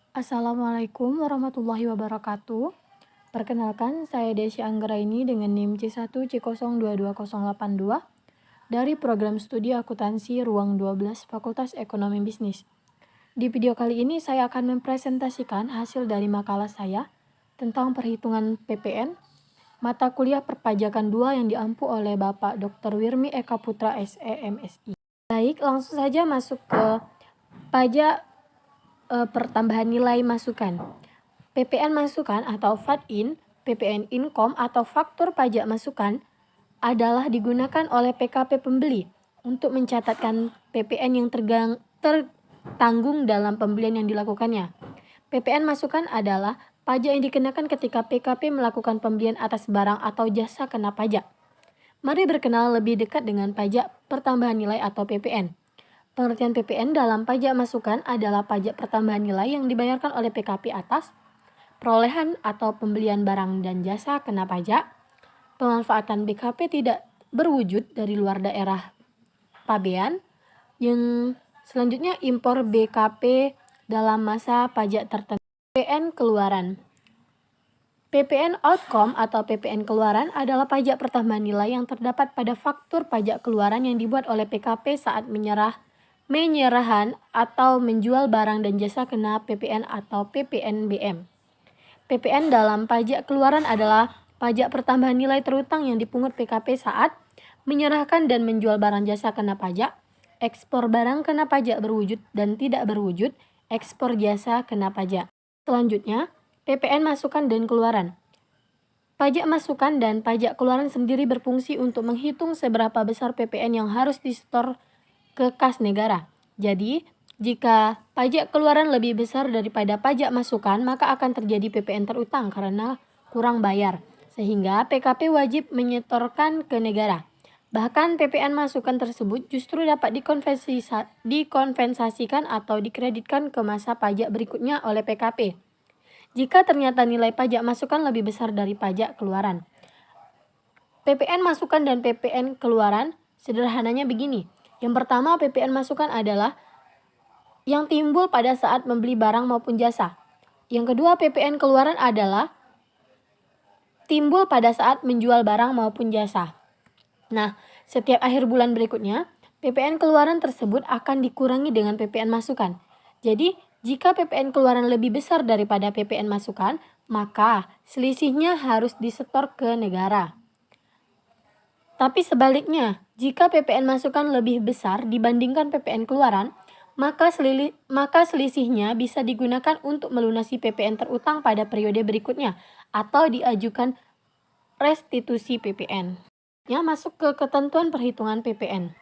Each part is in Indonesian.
Assalamualaikum warahmatullahi wabarakatuh. Perkenalkan, saya Desy Anggraini dengan NIM C1C022082 dari Program Studi Akuntansi Ruang 12 Fakultas Ekonomi Bisnis. Di video kali ini saya akan mempresentasikan hasil dari makalah saya tentang perhitungan PPN, mata kuliah perpajakan 2 yang diampu oleh Bapak Dr. Wirmi Eka Putra SE, MSI. Baik, langsung saja masuk ke pajak pertambahan nilai masukan. PPN masukan atau VAT-in, PPN income atau faktur pajak masukan adalah digunakan oleh PKP pembeli untuk mencatatkan PPN yang tertanggung dalam pembelian yang dilakukannya. PPN masukan adalah pajak yang dikenakan ketika PKP melakukan pembelian atas barang atau jasa kena pajak. Mari berkenal lebih dekat dengan pajak pertambahan nilai atau PPN. Pengertian PPN dalam pajak masukan adalah pajak pertambahan nilai yang dibayarkan oleh PKP atas perolehan atau pembelian barang dan jasa kena pajak, pemanfaatan BKP tidak berwujud dari luar daerah pabean, yang selanjutnya impor BKP dalam masa pajak tertentu. PPN keluaran. PPN outcome atau PPN keluaran adalah pajak pertambahan nilai yang terdapat pada faktur pajak keluaran yang dibuat oleh PKP saat menyerahan atau menjual barang dan jasa kena PPN atau PPNBM. PPN dalam pajak keluaran adalah pajak pertambahan nilai terutang yang dipungut PKP saat menyerahkan dan menjual barang jasa kena pajak, ekspor barang kena pajak berwujud dan tidak berwujud, ekspor jasa kena pajak. Selanjutnya, PPN masukan dan keluaran. Pajak masukan dan pajak keluaran sendiri berfungsi untuk menghitung seberapa besar PPN yang harus disetor ke kas negara. Jadi, jika pajak keluaran lebih besar daripada pajak masukan, maka akan terjadi PPN terutang karena kurang bayar, sehingga PKP wajib menyetorkan ke negara. Bahkan PPN masukan tersebut justru dapat dikompensasikan atau dikreditkan ke masa pajak berikutnya oleh PKP, jika ternyata nilai pajak masukan lebih besar dari pajak keluaran. PPN masukan dan PPN keluaran sederhananya begini. Yang pertama, PPN masukan adalah yang timbul pada saat membeli barang maupun jasa. Yang kedua, PPN keluaran adalah timbul pada saat menjual barang maupun jasa. Nah, setiap akhir bulan berikutnya, PPN keluaran tersebut akan dikurangi dengan PPN masukan. Jadi, jika PPN keluaran lebih besar daripada PPN masukan, maka selisihnya harus disetor ke negara. Tapi sebaliknya, jika PPN masukan lebih besar dibandingkan PPN keluaran, maka selisihnya bisa digunakan untuk melunasi PPN terutang pada periode berikutnya atau diajukan restitusi PPN. Ya, masuk ke ketentuan perhitungan PPN.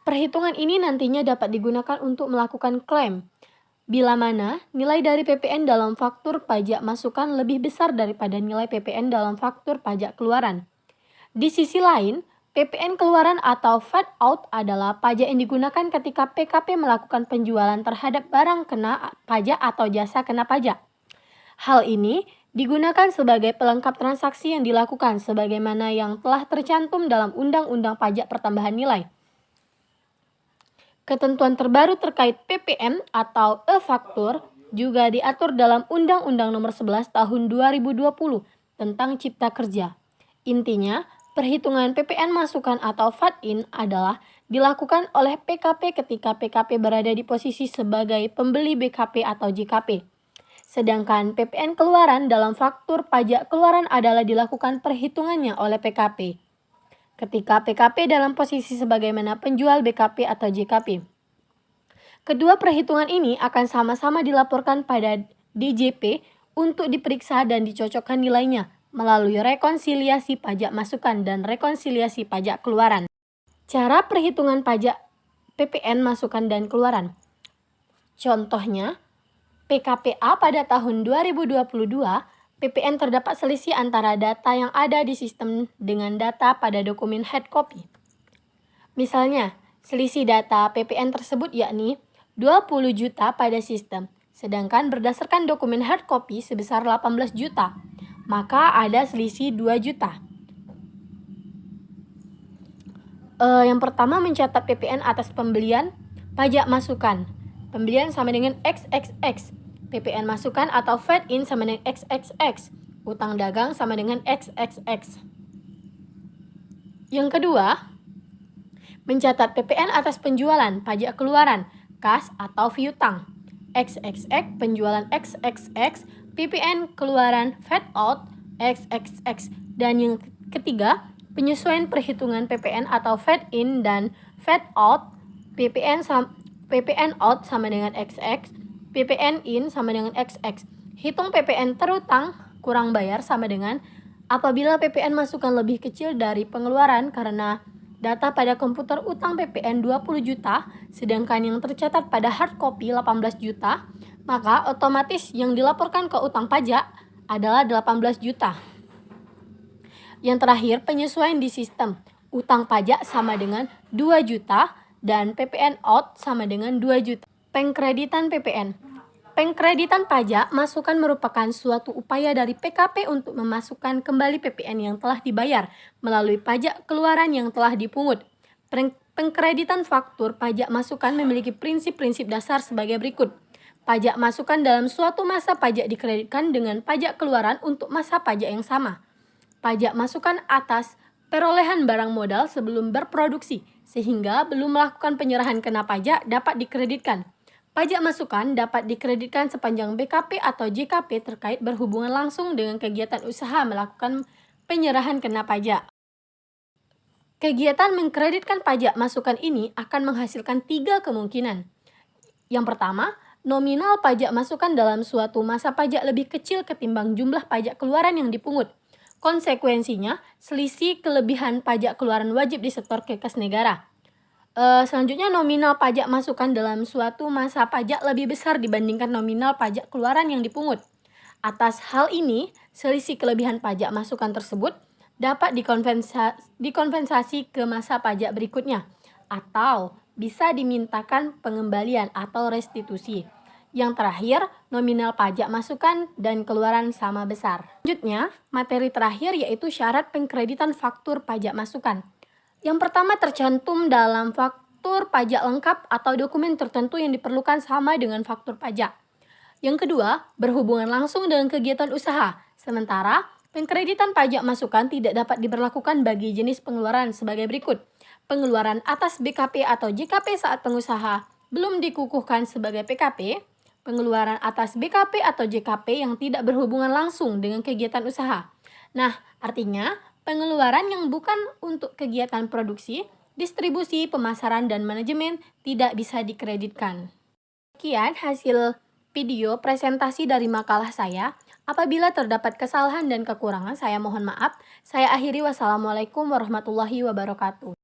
Perhitungan ini nantinya dapat digunakan untuk melakukan klaim bila mana nilai dari PPN dalam faktur pajak masukan lebih besar daripada nilai PPN dalam faktur pajak keluaran. Di sisi lain, PPN keluaran atau VAT out adalah pajak yang digunakan ketika PKP melakukan penjualan terhadap barang kena pajak atau jasa kena pajak. Hal ini digunakan sebagai pelengkap transaksi yang dilakukan sebagaimana yang telah tercantum dalam Undang-Undang Pajak Pertambahan Nilai. Ketentuan terbaru terkait PPN atau e-faktur juga diatur dalam Undang-Undang Nomor 11 Tahun 2020 tentang Cipta Kerja. Intinya, perhitungan PPN masukan atau VAT-in adalah dilakukan oleh PKP ketika PKP berada di posisi sebagai pembeli BKP atau JKP. Sedangkan PPN keluaran dalam faktur pajak keluaran adalah dilakukan perhitungannya oleh PKP ketika PKP dalam posisi sebagaimana penjual BKP atau JKP. Kedua perhitungan ini akan sama-sama dilaporkan pada DJP untuk diperiksa dan dicocokkan nilainya melalui rekonsiliasi pajak masukan dan rekonsiliasi pajak keluaran. Cara perhitungan pajak PPN masukan dan keluaran. Contohnya, PKPA pada tahun 2022, PPN terdapat selisih antara data yang ada di sistem dengan data pada dokumen hard copy. Misalnya, selisih data PPN tersebut yakni 20 juta pada sistem, sedangkan berdasarkan dokumen hard copy sebesar 18 juta. Maka ada selisih 2 juta. Yang pertama mencatat PPN atas pembelian pajak masukan. Pembelian sama dengan XXX. PPN masukan atau fed in sama dengan XXX. Utang dagang sama dengan XXX. Yang kedua, mencatat PPN atas penjualan, pajak keluaran, kas atau piutang. XXX, penjualan XXX, PPN keluaran, fed out, XXX. Dan yang ketiga, penyesuaian perhitungan PPN atau fed in dan fed out. PPN out sama dengan XX, PPN in sama dengan XX. Hitung PPN terutang kurang bayar sama dengan apabila PPN masukan lebih kecil dari pengeluaran karena data pada komputer utang PPN 20 juta, sedangkan yang tercatat pada hard copy 18 juta, maka otomatis yang dilaporkan ke utang pajak adalah 18 juta. Yang terakhir, penyesuaian di sistem. Utang pajak sama dengan 2 juta dan PPN out sama dengan 2 juta. Pengkreditan PPN. Pengkreditan pajak masukan merupakan suatu upaya dari PKP untuk memasukkan kembali PPN yang telah dibayar melalui pajak keluaran yang telah dipungut. Pengkreditan faktur pajak masukan memiliki prinsip-prinsip dasar sebagai berikut. Pajak masukan dalam suatu masa pajak dikreditkan dengan pajak keluaran untuk masa pajak yang sama. Pajak masukan atas perolehan barang modal sebelum berproduksi, sehingga belum melakukan penyerahan kena pajak dapat dikreditkan. Pajak masukan dapat dikreditkan sepanjang BKP atau JKP terkait berhubungan langsung dengan kegiatan usaha melakukan penyerahan kena pajak. Kegiatan mengkreditkan pajak masukan ini akan menghasilkan 3 kemungkinan. Yang pertama, nominal pajak masukan dalam suatu masa pajak lebih kecil ketimbang jumlah pajak keluaran yang dipungut. Konsekuensinya, selisih kelebihan pajak keluaran wajib disetor ke kas negara. Selanjutnya, nominal pajak masukan dalam suatu masa pajak lebih besar dibandingkan nominal pajak keluaran yang dipungut. Atas hal ini, selisih kelebihan pajak masukan tersebut dapat dikompensasi ke masa pajak berikutnya atau bisa dimintakan pengembalian atau restitusi. Yang terakhir, nominal pajak masukan dan keluaran sama besar. Selanjutnya, materi terakhir yaitu syarat pengkreditan faktur pajak masukan. Yang pertama tercantum dalam faktur pajak lengkap atau dokumen tertentu yang diperlukan sama dengan faktur pajak. Yang kedua, berhubungan langsung dengan kegiatan usaha. Sementara, pengkreditan pajak masukan tidak dapat diberlakukan bagi jenis pengeluaran sebagai berikut. Pengeluaran atas BKP atau JKP saat pengusaha belum dikukuhkan sebagai PKP. Pengeluaran atas BKP atau JKP yang tidak berhubungan langsung dengan kegiatan usaha. Nah, artinya pengeluaran yang bukan untuk kegiatan produksi, distribusi, pemasaran, dan manajemen tidak bisa dikreditkan. Sekian hasil video presentasi dari makalah saya. Apabila terdapat kesalahan dan kekurangan, saya mohon maaf. Saya akhiri, wassalamualaikum warahmatullahi wabarakatuh.